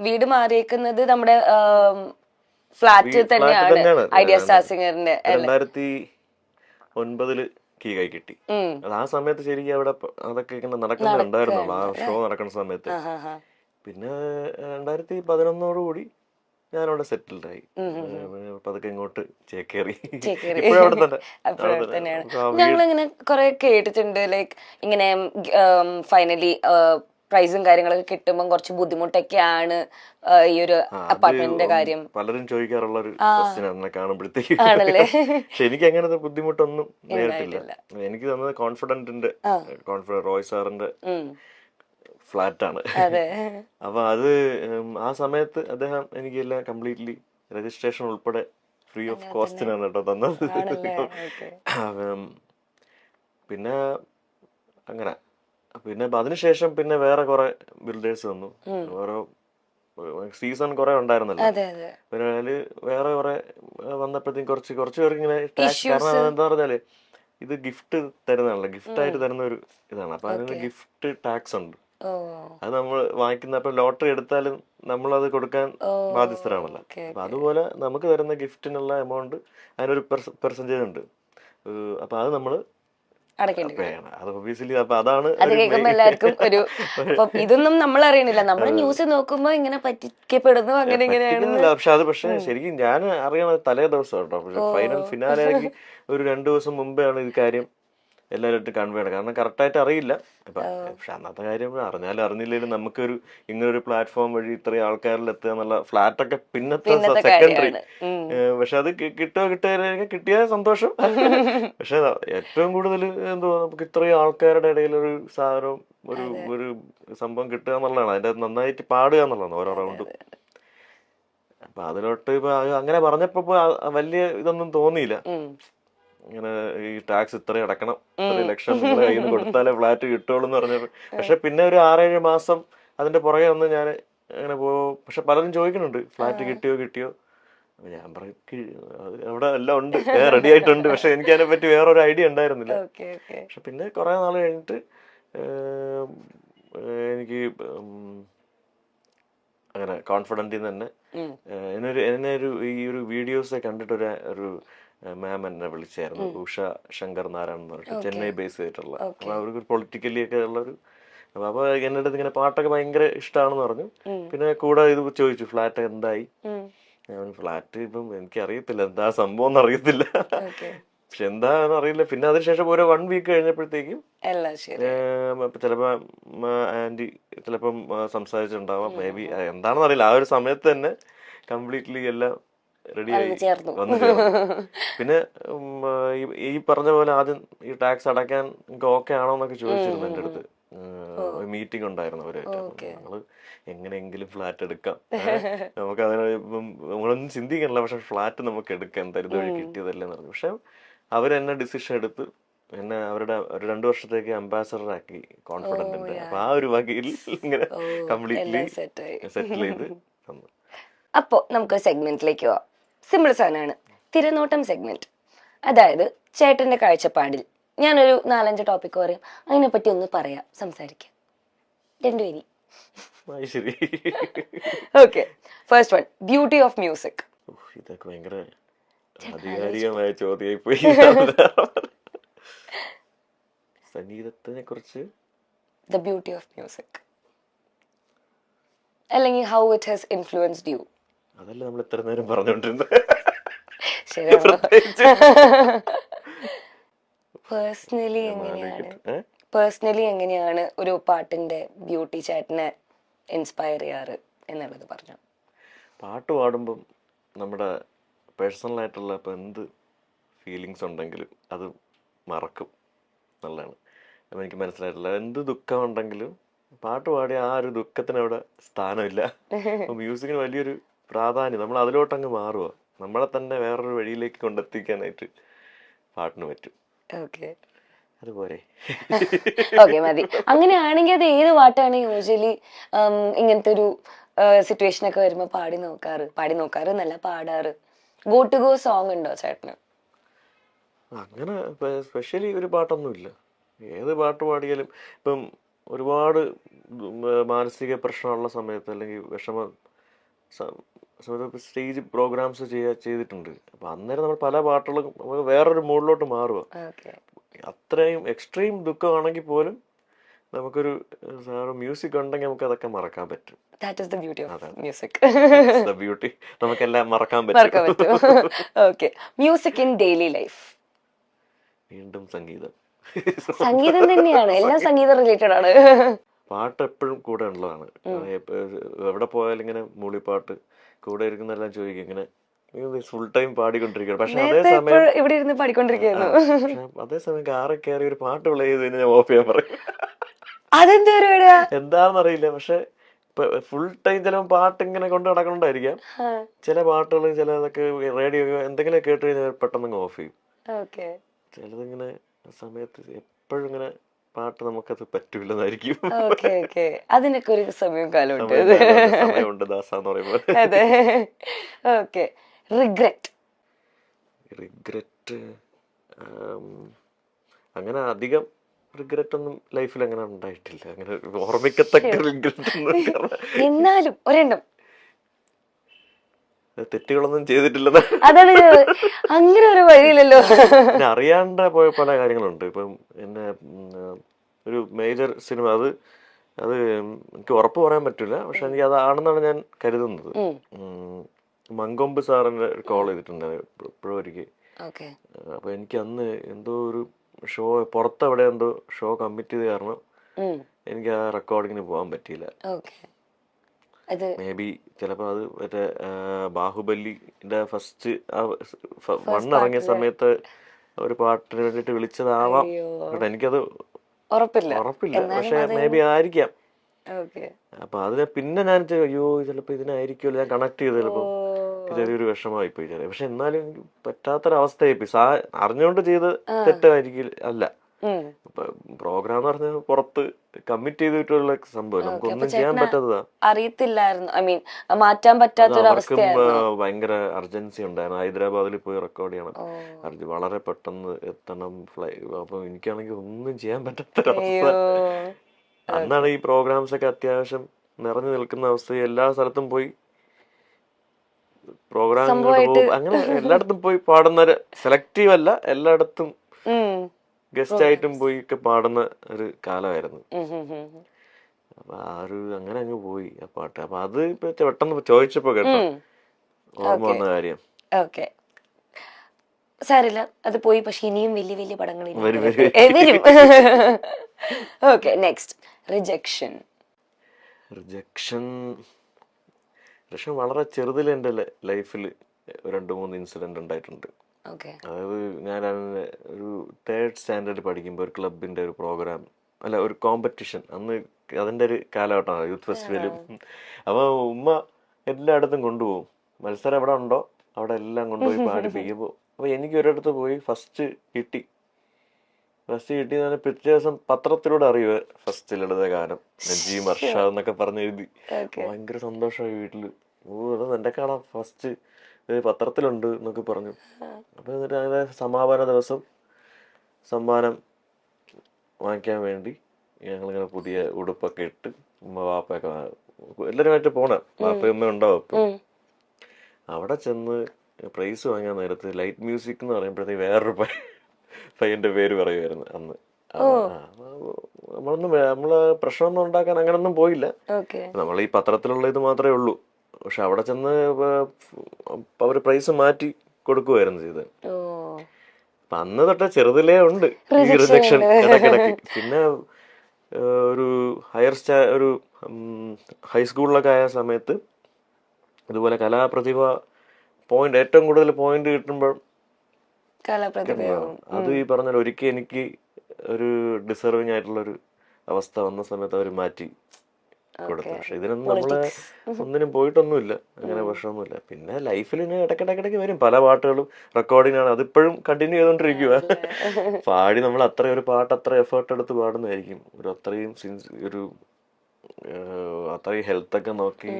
വീട് മാറിയേക്കുന്നത് നമ്മുടെ ഫ്ലാറ്റ് തന്നെയാണ് ഐഡിയ സ്റ്റാർ സിംഗറിന്റെ. 2009 കീ കൈ കിട്ടി. അത് ആ സമയത്ത് ശരിക്കും അവിടെ അതൊക്കെ ഇങ്ങനെ നടക്കുന്നുണ്ടായിരുന്നുള്ളൂ, ആ ഷോ നടക്കുന്ന സമയത്ത്. പിന്നെ 2011 കൂടി ഞാനവിടെ സെറ്റിൽഡായി. പതുക്കെ ഇങ്ങോട്ട് ചേക്കേറി. ഇപ്പോഴും അവിടെ തന്നെയാണ്. ഞങ്ങളിങ്ങനെ കുറെ കേട്ടിട്ടുണ്ട്, ലൈക്ക് ഇങ്ങനെ ഫൈനലി പ്രൈസും കാര്യങ്ങളൊക്കെ കിട്ടുമ്പോൾ കുറച്ച് ബുദ്ധിമുട്ടൊക്കെയാണ് ഈ ഒരു അപ്പാർട്ട്മെന്റിന്റെ കാര്യം. പലരും ചോദിക്കാറുള്ള ഒരു ക്വസ്റ്റ്യനാണ് കാണുമ്പോഴത്തേക്ക്. പക്ഷെ എനിക്ക് അങ്ങനത്തെ ബുദ്ധിമുട്ടൊന്നും നേരിട്ടില്ല. എനിക്ക് തന്നത് കോൺഫിഡന്റ് റോയ് സാറിന്റെ ഫ്ലാറ്റാണ്. അപ്പൊ അത് ആ സമയത്ത് അദ്ദേഹം എനിക്ക് എല്ലാം കംപ്ലീറ്റ്ലി രജിസ്ട്രേഷൻ ഉൾപ്പെടെ ഫ്രീ ഓഫ് കോസ്റ്റിനാണ് കേട്ടോ തന്നത്. പിന്നെ അങ്ങനെ പിന്നെ അതിനുശേഷം പിന്നെ വേറെ കുറെ ബിൽഡേഴ്സ് വന്നു. ഓരോ സീസൺ കുറെ ഉണ്ടായിരുന്നല്ലോ. പിന്നെ അതില് വേറെ കുറെ വന്നപ്പോഴത്തേക്കും കുറച്ച് പേർക്ക് ഇങ്ങനെ ടാക്സ്, കാരണം എന്താ പറഞ്ഞാല് ഇത് ഗിഫ്റ്റ് തരുന്നതാണല്ലോ, ഗിഫ്റ്റ് ആയിട്ട് തരുന്ന ഒരു ഇതാണ്. അപ്പൊ അതിന് ഗിഫ്റ്റ് ടാക്സ് ഉണ്ട്. അത് നമ്മൾ വാങ്ങിക്കുന്ന, അപ്പൊ ലോട്ടറി എടുത്താലും നമ്മളത് കൊടുക്കാൻ ബാധ്യസ്ഥരാണല്ലോ. അപ്പൊ അതുപോലെ നമുക്ക് തരുന്ന ഗിഫ്റ്റിനുള്ള എമൗണ്ട് അതിനൊരു പെർസെന്റേജ് ഉണ്ട്. അപ്പൊ അത് നമ്മള് അത് ഒബിയസ്ലി. അപ്പൊ അതാണ് എല്ലാവർക്കും ഒരു ഇതൊന്നും നമ്മൾ അറിയണില്ല, നമ്മൾ ന്യൂസ് നോക്കുമ്പോ ഇങ്ങനെ പറ്റിക്കപ്പെടുന്നു അങ്ങനെ ഇങ്ങനെയാണ്. പക്ഷെ ശരിക്കും ഞാൻ അറിയണത് തലേ ദിവസം കേട്ടോ. ഫൈനൽ ഫിനാലേക്ക് ഒരു 2 ദിവസം മുമ്പെയാണ് ഈ കാര്യം എല്ലാവരും കൺവേ ചെയ്യണം. കാരണം കറക്റ്റായിട്ട് അറിയില്ല. പക്ഷെ അന്നത്തെ കാര്യം അറിഞ്ഞാലും അറിഞ്ഞില്ലേലും നമുക്കൊരു ഇങ്ങനൊരു പ്ലാറ്റ്ഫോം വഴി ഇത്രയും ആൾക്കാരിൽ എത്തുക എന്നുള്ള, ഫ്ലാറ്റൊക്കെ പിന്നത്തെ സെക്കൻഡറി. പക്ഷെ അത് കിട്ടിയ സന്തോഷം. പക്ഷെ ഏറ്റവും കൂടുതൽ എന്തോ നമുക്ക് ഇത്രയും ആൾക്കാരുടെ ഇടയിൽ ഒരു സാധനവും ഒരു സംഭവം കിട്ടുക എന്നുള്ളതാണ്. അതിന്റെ നന്നായിട്ട് പാടുക എന്നുള്ളതാണ് ഓരോ റൗണ്ടും. അപ്പൊ അതിലോട്ട് ഇപ്പൊ അങ്ങനെ പറഞ്ഞപ്പോ വലിയ ഇതൊന്നും തോന്നിയില്ല. ഇങ്ങനെ ഈ ടാക്സ് ഇത്രയും അടക്കണം, 3 ലക്ഷം നിങ്ങളുടെ കയ്യിൽ നിന്ന് കൊടുത്താലേ ഫ്ലാറ്റ് കിട്ടുള്ളൂ എന്ന് പറഞ്ഞപ്പോ. പക്ഷെ പിന്നെ ഒരു 6-7 മാസം അതിന്റെ പുറകെ വന്ന് ഞാൻ അങ്ങനെ പക്ഷെ പലരും ചോദിക്കുന്നുണ്ട് ഫ്ലാറ്റ് കിട്ടിയോ. ഞാൻ പറയും അവിടെ എല്ലാം ഉണ്ട്, റെഡി ആയിട്ടുണ്ട്. പക്ഷെ എനിക്ക് അതിനെ പറ്റി വേറൊരു ഐഡിയ ഉണ്ടായിരുന്നില്ല. പക്ഷെ പിന്നെ കുറെ നാൾ കഴിഞ്ഞിട്ട് എനിക്ക് അങ്ങനെ കോൺഫിഡന്റിൽ തന്നെ എന്നെ ഈ ഒരു വീഡിയോസ് കണ്ടിട്ട് ഒരു മാം എന്നെ വിളിച്ചായിരുന്നു, ഉഷ ശങ്കർ നാരായൺ എന്ന് പറഞ്ഞിട്ട്, ചെന്നൈ ബേസ് ചെയ്തിട്ടുള്ള. അപ്പൊ അവർക്ക് പൊളിറ്റിക്കലി ഒക്കെ ഉള്ളൊരു. അപ്പൊ എന്റെ അടുത്ത് ഇങ്ങനെ പാട്ടൊക്കെ ഭയങ്കര ഇഷ്ടമാണെന്ന് പറഞ്ഞു. പിന്നെ കൂടെ ഇത് ചോദിച്ചു ഫ്ലാറ്റ് എന്തായി. ഫ്ലാറ്റ് ഇപ്പം എനിക്കറിയത്തില്ല എന്താ സംഭവം എന്ന് അറിയത്തില്ല, പക്ഷെ എന്താന്ന് അറിയില്ല. പിന്നെ അതിനുശേഷം ഒരു 1 വീക്ക് കഴിഞ്ഞപ്പോഴത്തേക്കും ചിലപ്പോ ആന്റി ചിലപ്പം സംസാരിച്ചിട്ടുണ്ടാവാം, മേ ബി എന്താണെന്ന് അറിയില്ല. ആ ഒരു സമയത്ത് തന്നെ കംപ്ലീറ്റ്ലി എല്ലാം റെഡിയായി വന്നു ചേർന്നു. പിന്നെ ഈ പറഞ്ഞ പോലെ ആദ്യം ഈ ടാക്സ് അടയ്ക്കാൻ നിങ്ങൾക്ക് ഓക്കെ ആണോ എന്നൊക്കെ ചോദിച്ചിരുന്നു എന്റെ അടുത്ത്. മീറ്റിംഗ് ഉണ്ടായിരുന്നു അവരായിട്ട്. ഞങ്ങള് എങ്ങനെയെങ്കിലും ഫ്ലാറ്റ് എടുക്കാം, നമുക്ക് അതിന് ഇപ്പം നമ്മളൊന്നും ചിന്തിക്കണില്ല, പക്ഷെ ഫ്ലാറ്റ് നമുക്ക് എടുക്കാം, എന്തായാലും ഇതുവഴി കിട്ടിയതല്ലേന്ന് പറഞ്ഞു. പക്ഷെ അവരെന്നെ ഡിസിഷൻ എടുത്ത് എന്നെ അവരുടെ ഒരു 2 വർഷത്തേക്ക് അംബാസഡർ ആക്കി കോൺഫിഡന്റിന്റെ. അപ്പൊ ആ ഒരു വകയിൽ ഇങ്ങനെ കംപ്ലീറ്റ്ലി സെറ്റിൽ ചെയ്ത് തന്നു. അപ്പോ നമുക്ക് സെഗ്മെന്റിലേക്ക് പോവാം. സിമ്പിൾ സാധനമാണ്, തിരനോട്ടം സെഗ്മെന്റ്. അതായത് ചേട്ടന്റെ കാഴ്ചപ്പാടിൽ ഞാനൊരു 4-5 ടോപ്പിക് പറയും, അതിനെപ്പറ്റി ഒന്ന് പറയാം, സംസാരിക്കാം, 2 വരി. Okay, first one, beauty of music. ഇതൊക്കെ ഭയങ്കര ആധികാരികമായ ചോദ്യമായി പോയി. സംഗീതത്തിനെ കുറിച്ച് ദ ബ്യൂട്ടി ഓഫ് മ്യൂസിക്, അല്ലെങ്കിൽ how it has influenced U. അതല്ല നമ്മൾ ഇത്ര നേരം പറഞ്ഞോണ്ടിരുന്നത്. പേഴ്സണലി എങ്ങനെയാണ് ഒരു പാട്ടിന്റെ ബ്യൂട്ടി ചേട്ടനെ ഇൻസ്പയർ ചെയ്യാറ് എന്നുള്ളത് പറഞ്ഞു. പാട്ട് പാടുമ്പം നമ്മുടെ പേഴ്സണൽ ആയിട്ടുള്ള ഇപ്പം എന്ത് ഫീലിങ്സ് ഉണ്ടെങ്കിലും അത് മറക്കും എന്നുള്ളതാണ്. അപ്പം എനിക്ക് മനസ്സിലായിട്ടില്ല, എന്ത് ദുഃഖം ഉണ്ടെങ്കിലും പാട്ട് പാടിയ ആ ഒരു ദുഃഖത്തിനവിടെ സ്ഥാനമില്ല. അപ്പം മ്യൂസിക്കിന് വലിയൊരു പ്രാധാന്യം, നമ്മൾ അതിലോട്ടങ്ങ് മാറുക, നമ്മളെ തന്നെ വേറൊരു വഴിയിലേക്ക് കൊണ്ടെത്തിക്കാനായിട്ട് പാട്ടിന് പറ്റും. അതുപോലെ മതി. അങ്ങനെയാണെങ്കിൽ അത് ഏത് പാട്ടാണ് യൂഷ്വലി ഇങ്ങനത്തെ ഒരു സിറ്റുവേഷൻ ഒക്കെ വരുമ്പോ പാടി നോക്കാറ് എന്നല്ല, പാടാറ്? ഗോ ടു ഗോ സോങ് ഉണ്ടോ ചേട്ടന്? അങ്ങനെ സ്പെഷ്യലി ഒരു പാട്ടൊന്നുമില്ല. ഏത് പാട്ട് പാടിയാലും ഇപ്പം ഒരുപാട് മാനസിക പ്രശ്നമുള്ള സമയത്ത് അല്ലെങ്കിൽ വിഷമം സ്റ്റേജ് പ്രോഗ്രാംസ് ചെയ്തിട്ടുണ്ട്. അപ്പൊ അന്നേരം നമ്മൾ പല പാട്ടുകളും നമുക്ക് വേറൊരു മൂഡിലോട്ട് മാറുക. ഓക്കെ. അത്രയും എക്സ്ട്രീം ദുഃഖമാണെങ്കിൽ പോലും നമുക്കൊരു മ്യൂസിക് ഉണ്ടെങ്കിൽ നമുക്ക് അതൊക്കെ മറക്കാൻ പറ്റും. That is the beauty of music. Beauty, നമുക്കെല്ലാം മറക്കാൻ മറക്കാൻ പറ്റും. പറ്റും. Okay. Music in daily life. വീണ്ടും സംഗീതം. സംഗീതം തന്നെയാണ്, എല്ലാം സംഗീതം റിലേറ്റഡ് ആണ്. പാട്ട് എപ്പോഴും കൂടെ ഉള്ളതാണ്. എവിടെ പോയാലും ഇങ്ങനെ മൂളിപ്പാട്ട് കൂടെ ഇരിക്കുന്നെല്ലാം ചോദിക്കും ഇങ്ങനെ ഫുൾ ടൈം പാടിക്കൊണ്ടിരിക്കുകയാണ്. പക്ഷെ അതേസമയം ഇവിടെ ഇരുന്ന് പാടിക്കൊണ്ടിരിക്കുന്നു. അതേസമയം കാറിൽ കയറി ഒരു പാട്ട് പ്ലേ ചെയ്ത് കഴിഞ്ഞാൽ ഞാൻ ഓഫ് ചെയ്യാൻ പറയും. അതെന്താ എന്താണെന്നറിയില്ല, പക്ഷെ ഫുൾ ടൈം ചിലപ്പോൾ പാട്ട് ഇങ്ങനെ കൊണ്ട് നടക്കണോണ്ടായിരിക്കാം. ചില പാട്ടുകൾ ചിലതൊക്കെ റേഡിയോ എന്തെങ്കിലും കേട്ട് കഴിഞ്ഞാൽ പെട്ടെന്ന് ഓഫ് ചെയ്യും. ചിലതിങ്ങനെ സമയത്ത് എപ്പോഴും ഇങ്ങനെ പാട്ട് നമുക്കത് പറ്റൂലെന്നായിരിക്കും. അതിനൊക്കെ ഒരു സമയവും കാലമുണ്ട്. സമയമുണ്ട് ദാസാന്ന് പറയുമ്പോൾ. അതെ. ഓക്കെ. റിഗ്രറ്റ്. അങ്ങനെ അധികം റിഗ്രറ്റ് ഒന്നും ലൈഫിൽ അങ്ങനെ ഉണ്ടായിട്ടില്ല. അങ്ങനെ ഓർമ്മിക്കത്തക്ക റിഗ്രറ്റ് ഒന്നും. എന്നാലും ഒരെണ്ണം. തെറ്റുകളൊന്നും ചെയ്തിട്ടില്ല. അതാണ് അങ്ങനെ ഒരു വഴിയില്ലല്ലോ. അറിയാണ്ട് പോയ പല കാര്യങ്ങളുണ്ട്. ഇപ്പം എന്നെ ഒരു മേജർ സിനിമ അത് എനിക്ക് ഉറപ്പ് പറയാൻ പറ്റില്ല, പക്ഷെ എനിക്ക് അതാണെന്നാണ് ഞാൻ കരുതുന്നത്. മങ്കൊമ്പ് സാറിന്റെ കോൾ ചെയ്തിട്ടുണ്ട് ഇപ്പോഴും ഒരിക്കൽ. അപ്പൊ എനിക്ക് അന്ന് എന്തോ ഒരു ഷോ പുറത്തെവിടെ എന്തോ ഷോ കമ്മിറ്റ് ചെയ്ത് കാരണം എനിക്ക് ആ റെക്കോർഡിങ്ങിന് പോകാൻ പറ്റിയില്ല. മേ ബി ചിലപ്പോ അത് മറ്റേ ബാഹുബലിന്റെ ഫസ്റ്റ് ഇറങ്ങിയ സമയത്ത് ഒരു പാട്ടിന് വേണ്ടിട്ട് വിളിച്ചതാവാം. എനിക്കത് ഉറപ്പില്ല, പക്ഷെ മേ ബി ആയിരിക്കാം. അപ്പൊ അതിനെ പിന്നെ ഞാൻ അയ്യോ ചിലപ്പോ ഇതിനായിരിക്കുമല്ലോ ഞാൻ കണക്ട് ചെയ്ത് ചിലപ്പോ ചെറിയൊരു വിഷമമായി പോയി. പക്ഷെ എന്നാലും എനിക്ക് പറ്റാത്തൊരവസ്ഥയായി പോയി. അറിഞ്ഞുകൊണ്ട് ചെയ്ത് തെറ്റായിരിക്കും അല്ല. പ്രോഗ്രാം എന്ന് പറഞ്ഞാൽ പുറത്ത് കമ്മിറ്റ് ചെയ്തിട്ടുള്ള സംഭവം, നമുക്കൊന്നും ചെയ്യാൻ പറ്റാത്തതാ. അറിയത്തില്ലായിരുന്നു, ഐ മീൻ മാറ്റാൻ പറ്റാത്തൊരവസ്ഥയായിരുന്നു. ഭയങ്കര അർജൻസി ഉണ്ടായിരുന്നു. ഹൈദരാബാദിൽ പോയി റെക്കോർഡ് ചെയ്യണം, വളരെ പെട്ടെന്ന് എത്തണം അപ്പൊ എനിക്കാണെങ്കിൽ ഒന്നും ചെയ്യാൻ പറ്റാത്തൊരവസ്ഥ. അന്നാണ് ഈ പ്രോഗ്രാംസ് ഒക്കെ അത്യാവശ്യം നിറഞ്ഞു നിൽക്കുന്ന അവസ്ഥ. എല്ലാ സ്ഥലത്തും പോയി പ്രോഗ്രാം അങ്ങനെ എല്ലായിടത്തും പോയി പാടുന്ന സെലക്റ്റീവ് അല്ല, എല്ലായിടത്തും ഗസ്റ്റ് ആയിട്ടും പോയി ഒക്കെ പാടുന്ന ഒരു കാലമായിരുന്നു. അപ്പൊ ആ ഒരു അങ്ങനെ അങ്ങ് പോയി ആ പാട്ട്. അപ്പൊ അത് പെട്ടെന്ന് ചോദിച്ചപ്പോ കേട്ടോ ഓർമ്മ വന്ന കാര്യം. സാരില്ല, അത് പോയി. പക്ഷെ ഇനിയും വലിയ വലിയ പടങ്ങൾ വരും. ഓക്കെ. Next, rejection. വളരെ ചെറുതിൽ എൻ്റെ ലൈഫിൽ 2-3 ഇൻസിഡന്റ് ഉണ്ടായിട്ടുണ്ട്. അതായത് ഞാൻ ഒരു 3rd സ്റ്റാൻഡേർഡ് പഠിക്കുമ്പോൾ ഒരു ക്ലബിന്റെ ഒരു പ്രോഗ്രാം അല്ല ഒരു കോമ്പറ്റീഷൻ, അന്ന് അതിന്റെ ഒരു കാലഘട്ടമാണ്, യൂത്ത് ഫെസ്റ്റിവലും. അപ്പൊ ഉമ്മ എല്ലായിടത്തും കൊണ്ടുപോകും. മത്സരം എവിടെ ഉണ്ടോ അവിടെ എല്ലാം കൊണ്ടുപോയി പാടിപ്പിക്കുമ്പോൾ അപ്പൊ എനിക്ക് ഒരിടത്ത് പോയി ഫസ്റ്റ് കിട്ടി. പിറ്റേ ദിവസം പത്രത്തിലൂടെ അറിയുക ഫസ്റ്റ് ലളിത ഗാനം നജീം അർഷാദ് എന്നൊക്കെ പറഞ്ഞ് എഴുതി. ഭയങ്കര സന്തോഷമായി വീട്ടില്. അത് എന്റെ കാണാം ഫസ്റ്റ് പത്രത്തിലുണ്ട് എന്നൊക്കെ പറഞ്ഞു. അപ്പൊ എന്നിട്ട് അങ്ങനെ സമാപന ദിവസം സമ്മാനം വാങ്ങിക്കാൻ വേണ്ടി ഞങ്ങളിങ്ങനെ പുതിയ ഉടുപ്പൊക്കെ ഇട്ട് ഉമ്മ വാപ്പയൊക്കെ എല്ലാവരുമായിട്ട് പോണ വാപ്പയമ്മ ഉണ്ടാവും. അപ്പൊ അവിടെ ചെന്ന് പ്രൈസ് വാങ്ങാൻ നേരത്ത് ലൈറ്റ് മ്യൂസിക് എന്ന് പറയുമ്പോഴത്തേക്ക് വേറൊരു പയ്യന്റെ പേര് പറയുമായിരുന്നു അന്ന്. നമ്മള് പ്രശ്നമൊന്നും ഉണ്ടാക്കാൻ അങ്ങനൊന്നും പോയില്ല. നമ്മൾ ഈ പത്രത്തിലുള്ള ഇത് മാത്രമേ ഉള്ളൂ. പക്ഷെ അവിടെ ചെന്ന് അവര് പ്രൈസ് മാറ്റി കൊടുക്കുമായിരുന്നു ചെയ്തത്. അപ്പൊ അന്ന് തൊട്ടേ ചെറുതിലേ ഉണ്ട് ഈ റിജക്ഷൻ ഇടക്കിടക്ക്. പിന്നെ ഒരു ഒരു ഹൈസ്കൂളിലൊക്കെ ആയ സമയത്ത് ഇതുപോലെ കലാപ്രതിഭ പോയിന്റ് ഏറ്റവും കൂടുതൽ പോയിന്റ് കിട്ടുമ്പോൾ അത് ഈ പറഞ്ഞ ഒരിക്കൽ എനിക്ക് ഒരു ഡിസർവിങ് ആയിട്ടുള്ള ഒരു അവസ്ഥ വന്ന സമയത്ത് അവർ മാറ്റി കൊടുത്തു. പക്ഷെ ഇതിനൊന്നും നമ്മള് ഒന്നിനും പോയിട്ടൊന്നുമില്ല, അങ്ങനെ പ്രശ്നമൊന്നുമില്ല. പിന്നെ ലൈഫിൽ ഇങ്ങനെ ഇടയ്ക്കിടയ്ക്ക് വരും പല പാട്ടുകളും റെക്കോർഡിംഗ് ആണ്, അതിപ്പോഴും കണ്ടിന്യൂ ചെയ്തോണ്ടിരിക്കുക. പാടി നമ്മൾ ഒരു പാട്ട് അത്ര എഫേർട്ട് എടുത്ത് പാടുന്നതായിരിക്കും. അത്രയും ഹെൽത്ത് ഒക്കെ നോക്കി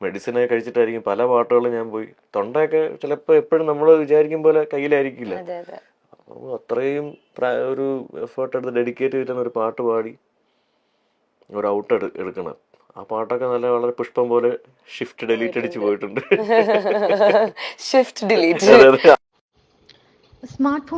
മെഡിസിനൊക്കെ കഴിച്ചിട്ടായിരിക്കും പല പാട്ടുകളും ഞാൻ പോയി. തൊണ്ടയൊക്കെ ചിലപ്പോ എപ്പോഴും നമ്മൾ വിചാരിക്കും പോലെ കയ്യിലായിരിക്കില്ല. അത്രയും ഒരു എഫേർട്ട് എടുത്ത് ഡെഡിക്കേറ്റ് ചെയ്തിട്ടാണ് ഒരു പാട്ട് പാടി ഒരു ഔട്ട് എടുക്കണം. ആ പാട്ടൊക്കെ വളരെ പുഷ്പം പോലെ ഷിഫ്റ്റ് ഡിലീറ്റ് അടിച്ച് പോയിട്ടുണ്ട്. Shift delete. അതെ, അതെ. स्मार्टफोन